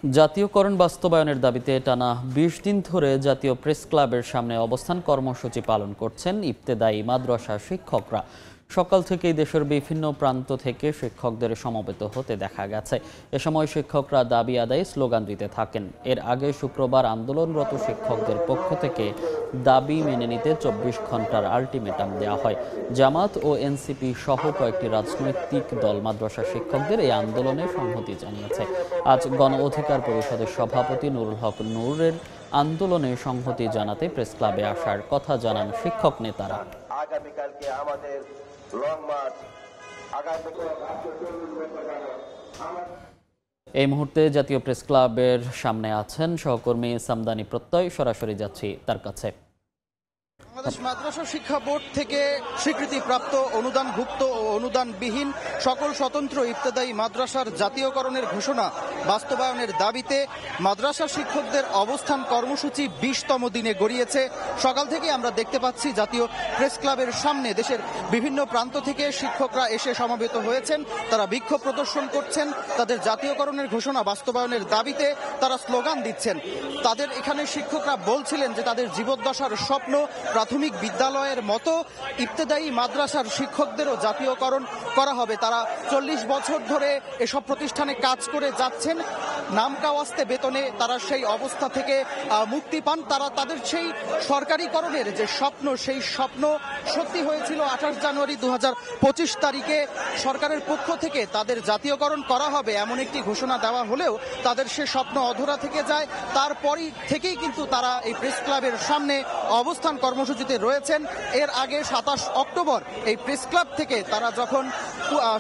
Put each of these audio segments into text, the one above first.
জাতীয়করণ বাস্তবায়নের দাবিতে টানা ২০ দিন ধরে জাতীয় প্রেস ক্লাবের সামনে অবস্থান কর্মসূচি পালন করছেন ইবতেদায়ী মাদ্রাসা শিক্ষকরা। সকাল থেকেই দেশের বিভিন্ন প্রান্ত থেকে শিক্ষকদের সমবেত হতে দেখা গেছে। এ সময় শিক্ষকরা দাবি আদায়ে স্লোগান দিতে থাকেন। এর আগে শুক্রবার আন্দোলনরত শিক্ষকদের পক্ষ থেকে দাবি মেনে নিতে ২৪ ঘন্টার আলটিমেটাম দেওয়া হয়। জামাত ও এনসিপি সহ কয়েকটি রাজনৈতিক দল মাদ্রাসা শিক্ষকদের এই আন্দোলনে সংহতি জানিয়েছে। আজ গণ অধিকার পরিষদের সভাপতি নুরুল হক নূরের আন্দোলনে সংহতি জানাতে প্রেস ক্লাবে আসার কথা জানান শিক্ষক নেতারা। আগামীকালকে আমাদের লং মার্চ এই মুহূর্তে জাতীয় প্রেস ক্লাবের সামনে আছেন সহকর্মী সামদানি প্রত্যয়। সরাসরি যাচ্ছি তার কাছে। বাংলাদেশ মাদ্রাসা শিক্ষা বোর্ড থেকে স্বীকৃতিপ্রাপ্ত অনুদানভুক্ত ও অনুদানবিহীন সকল স্বতন্ত্র ইবতেদায়ী মাদ্রাসার জাতীয়করণের ঘোষণা বাস্তবায়নের দাবিতে মাদ্রাসা শিক্ষকদের অবস্থান কর্মসূচি ২০তম দিনে গড়িয়েছে। সকাল থেকে আমরা দেখতে পাচ্ছি জাতীয় প্রেস ক্লাবের সামনে দেশের বিভিন্ন প্রান্ত থেকে শিক্ষকরা এসে সমবেত হয়েছেন। তারা বিক্ষোভ প্রদর্শন করছেন, তাদের জাতীয়করণের ঘোষণা বাস্তবায়নের দাবিতে তারা স্লোগান দিচ্ছেন। তাদের এখানে শিক্ষকরা বলছিলেন যে তাদের জীবদ্দশার স্বপ্ন প্রাথমিক বিদ্যালয়ের মতো ইবতেদায়ী মাদ্রাসার শিক্ষকদেরও জাতীয়করণ করা হবে। তারা ৪০ বছর ধরে এসব প্রতিষ্ঠানে কাজ করে যাচ্ছেন, নামকাওয়াস্তে বেতনে তারা সেই অবস্থা থেকে মুক্তি পান। তারা তাদের সেই সরকারিকরণের যে স্বপ্ন, সেই স্বপ্ন সত্যি হয়েছিল ২৮ জানুয়ারি ২০২৫ তারিখে সরকারের পক্ষ থেকে তাদের জাতীয়করণ করা হবে এমন একটি ঘোষণা দেওয়া হলেও তাদের সে স্বপ্ন অধরা থেকে যায়। তারপরই থেকেই কিন্তু তারা এই প্রেস ক্লাবের সামনে অবস্থান কর্মসূচিতে রয়েছেন। এর আগে ২৭ অক্টোবর এই প্রেস ক্লাব থেকে তারা যখন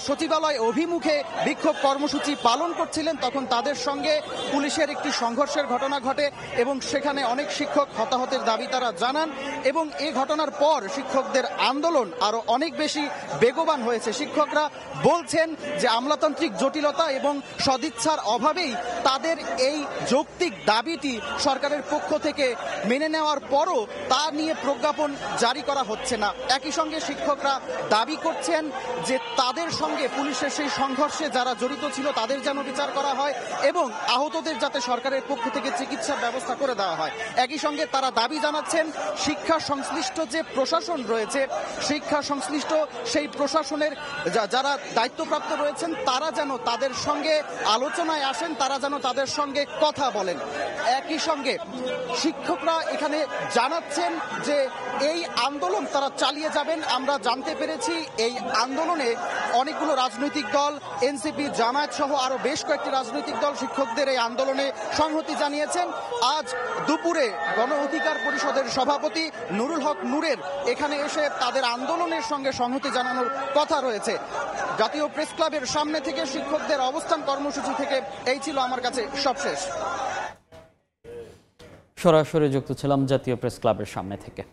সচিবালয় অভিমুখে বিক্ষোভ কর্মসূচি পালন করছিলেন তখন তাদের সঙ্গে পুলিশের একটি সংঘর্ষের ঘটনা ঘটে এবং সেখানে অনেক শিক্ষক হতাহতের দাবি তারা জানান এবং এই ঘটনার পর শিক্ষকদের আন্দোলন আরো অনেক বেশি বেগবান হয়েছে। শিক্ষকরা বলছেন যে আমলাতান্ত্রিক জটিলতা এবং সদিচ্ছার অভাবেই তাদের এই যৌক্তিক দাবিটি সরকারের পক্ষ থেকে মেনে নেওয়ার পরও তা নিয়ে প্রজ্ঞাপন জারি করা হচ্ছে না। একই সঙ্গে শিক্ষকরা দাবি করছেন যে তাদের সঙ্গে পুলিশের সেই সংঘর্ষে যারা জড়িত ছিল তাদের যেন বিচার করা হয় এবং আহতদের যাতে সরকারের পক্ষ থেকে চিকিৎসার ব্যবস্থা করে দেওয়া হয়। একই সঙ্গে তারা দাবি জানাচ্ছেন শিক্ষা সংশ্লিষ্ট যে প্রশাসন রয়েছে, শিক্ষা সংশ্লিষ্ট সেই প্রশাসনের যারা দায়িত্বপ্রাপ্ত রয়েছেন তারা যেন তাদের সঙ্গে আলোচনায় আসেন, তারা যেন তাদের সঙ্গে কথা বলেন। একই সঙ্গে শিক্ষকরা এখানে জানাচ্ছেন যে এই আন্দোলন তারা চালিয়ে যাবেন। আমরা জানতে পেরেছি এই আন্দোলনে অনেকগুলো রাজনৈতিক দল, এনসিপি, জামায়াত সহ আরো বেশ কয়েকটি রাজনৈতিক দল শিক্ষকদের এই আন্দোলনে সংহতি জানিয়েছেন। আজ দুপুরে গণ অধিকার পরিষদের সভাপতি নুরুল হক নূরের এখানে এসে তাদের আন্দোলনের সঙ্গে সংহতি জানানোর কথা রয়েছে। জাতীয় প্রেস ক্লাবের সামনে থেকে শিক্ষকদের অবস্থান কর্মসূচি থেকে এই ছিল আমার কাছে সবশেষ। সরাসরি যুক্ত ছিলাম জাতীয় প্রেস ক্লাবের সামনে থেকে।